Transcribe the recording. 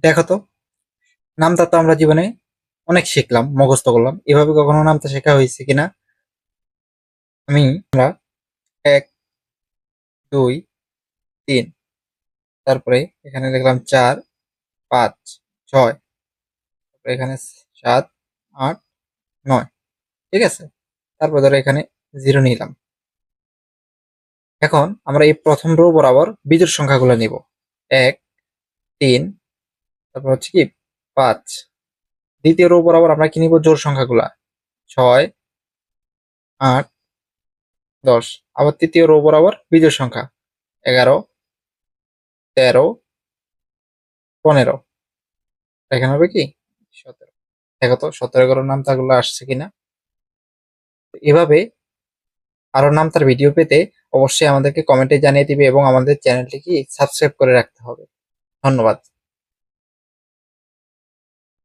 দেখো তো, নামতা তো আমরা জীবনে অনেক শিখলাম, মুখস্থ করলাম। এভাবে কখনো নামতা শেখা হয়েছে কিনা? আমরা ১, ২, ৩, তারপরে এখানে লিখলাম ৪, ৫, ৬, তারপরে এখানে ৭, ৮, ৯। ঠিক আছে? তারপর ধরো এখানে ০ নিলাম। এখন আমরা এই প্রথম রো বরাবর বিজোড় সংখ্যাগুলো নিব। ১, ৩, তারপর হচ্ছে কি ৫। দ্বিতীয় রো বরাবর আমরা কি নিব? জোড় সংখ্যাগুলা। ৬, ৮, ১০। আবার তৃতীয় রো বরাবর বিজোড় সংখ্যা। ১১, ১৩, ১৫। এখানে হবে কি ১৭। দেখো তো ১৭-১১ নামতাগুলো আসছে কিনা। এভাবে আরো নামতার ভিডিও পেতে অবশ্যই আমাদেরকে কমেন্টে জানিয়ে দিবে এবং আমাদের চ্যানেলটি কি সাবস্ক্রাইব করে রাখতে হবে। ধন্যবাদ।